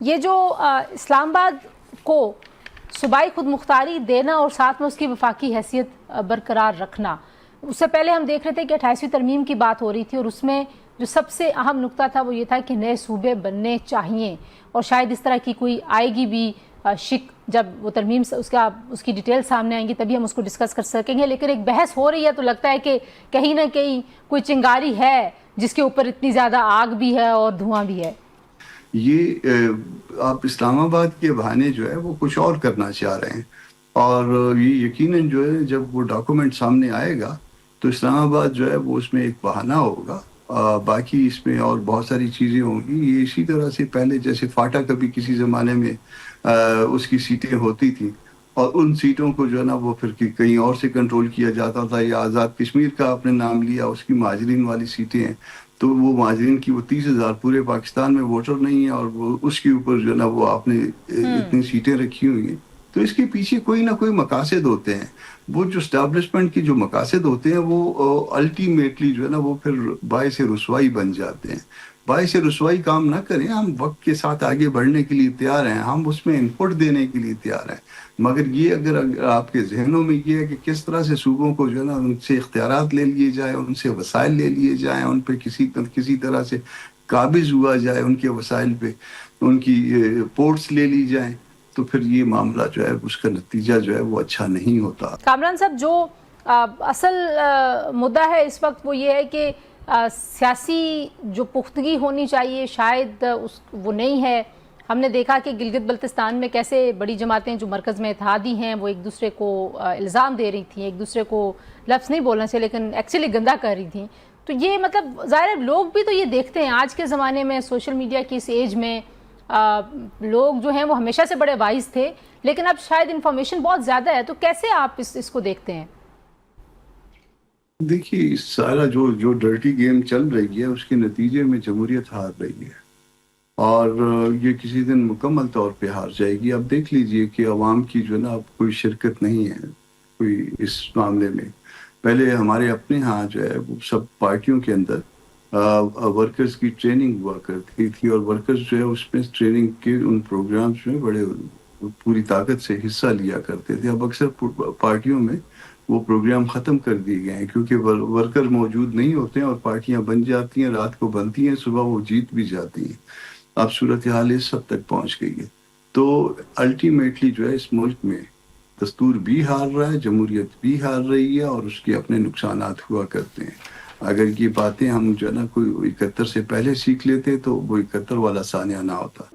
یہ جو اسلام آباد کو صوبائی خود مختاری دینا اور ساتھ میں اس کی وفاقی حیثیت برقرار رکھنا، اس سے پہلے ہم دیکھ رہے تھے کہ 28ویں ترمیم کی بات ہو رہی تھی، اور اس میں جو سب سے اہم نقطہ تھا وہ یہ تھا کہ نئے صوبے بننے چاہیے، اور شاید اس طرح کی کوئی آئے گی بھی شک جب وہ ترمیم اس کی ڈیٹیل سامنے آئیں گی تبھی ہم اس کو ڈسکس کر سکیں گے. لیکن ایک بحث ہو رہی ہے تو لگتا ہے کہ کہیں نہ کہیں کوئی چنگاری ہے جس کے اوپر اتنی زیادہ آگ بھی ہے اور دھواں بھی ہے. یہ آپ اسلام آباد کے بہانے جو ہے وہ کچھ اور کرنا چاہ رہے ہیں، اور یہ یقیناً جو ہے جب وہ ڈاکومنٹ سامنے آئے گا تو اسلام آباد جو ہے وہ اس میں ایک بہانہ ہوگا. باقی اس میں اور بہت ساری چیزیں ہوں گی. یہ اسی طرح سے پہلے جیسے فاٹا کبھی کسی زمانے میں اس کی سیٹیں ہوتی تھیں، اور ان سیٹوں کو جو ہے نا وہ پھر کہیں اور سے کنٹرول کیا جاتا تھا. یا آزاد کشمیر کا آپ نے نام لیا، اس کی مہاجرین والی سیٹیں ہیں، تو وہ مہاجرین کی وہ 30,000 پورے پاکستان میں ووٹر نہیں ہیں، اور وہ اس کے اوپر جو ہے نا وہ آپ نے اتنی سیٹیں رکھی ہوئی ہیں. تو اس کے پیچھے کوئی نہ کوئی مقاصد ہوتے ہیں. وہ جو اسٹیبلشمنٹ کی جو مقاصد ہوتے ہیں وہ الٹیمیٹلی جو ہے نا وہ پھر باعث رسوائی بن جاتے ہیں. باعث رسوائی کام نہ کریں. ہم وقت کے ساتھ آگے بڑھنے کے لیے تیار ہیں، ہم اس میں انپٹ دینے کے لیے تیار ہیں، مگر یہ اگر آپ کے ذہنوں میں یہ ہے کہ کس طرح سے صوبوں کو جو ہے نا ان سے اختیارات لے لیے جائیں، ان سے وسائل لے لیے جائیں، ان پہ کسی طرح سے قابض ہوا جائے، ان کے وسائل پہ ان کی پورٹس لے لی جائیں، تو پھر یہ معاملہ جو ہے اس کا نتیجہ جو ہے وہ اچھا نہیں ہوتا. کامران صاحب، جو اصل مدعا ہے اس وقت وہ یہ ہے کہ سیاسی جو پختگی ہونی چاہیے شاید وہ نہیں ہے. ہم نے دیکھا کہ گلگت بلتستان میں کیسے بڑی جماعتیں جو مرکز میں اتحادی ہیں وہ ایک دوسرے کو الزام دے رہی تھیں، ایک دوسرے کو لفظ نہیں بولنا چاہیے لیکن ایکچولی گندا کر رہی تھیں. تو یہ مطلب ظاہر ہے لوگ بھی تو یہ دیکھتے ہیں آج کے زمانے میں، سوشل میڈیا کی اس ایج میں لوگ جو ہیں وہ ہمیشہ سے بڑے وائز تھے لیکن اب شاید انفارمیشن بہت زیادہ ہے. تو کیسے آپ اس کو دیکھتے ہیں؟ دیکھیے، سارا جو ڈرٹی گیم چل رہی ہے اس کے نتیجے میں جمہوریت ہار رہی ہے، اور یہ کسی دن مکمل طور پہ ہار جائے گی. اب دیکھ لیجئے کہ عوام کی جو ہے نا اب کوئی شرکت نہیں ہے کوئی اس معاملے میں. پہلے ہمارے اپنے ہاں جو ہے وہ سب پارٹیوں کے اندر ورکرز کی ٹریننگ ہوا کرتی تھی، اور ورکرز جو ہے اس میں ٹریننگ کے ان پروگرامز میں بڑے پوری طاقت سے حصہ لیا کرتے تھے. اب اکثر پارٹیوں میں وہ پروگرام ختم کر دیے گئے ہیں کیونکہ ورکر موجود نہیں ہوتے ہیں، اور پارٹیاں بن جاتی ہیں، رات کو بنتی ہیں، صبح وہ جیت بھی جاتی ہیں. اب صورتحال اس حد تک پہنچ گئی ہے. تو الٹیمیٹلی جو ہے اس ملک میں دستور بھی ہار رہا ہے، جمہوریت بھی ہار رہی ہے، اور اس کے اپنے نقصانات ہوا کرتے ہیں. اگر یہ باتیں ہم جو ہے نا کوئی 71 سے پہلے سیکھ لیتے تو وہ 71 والا سانحہ نہ ہوتا.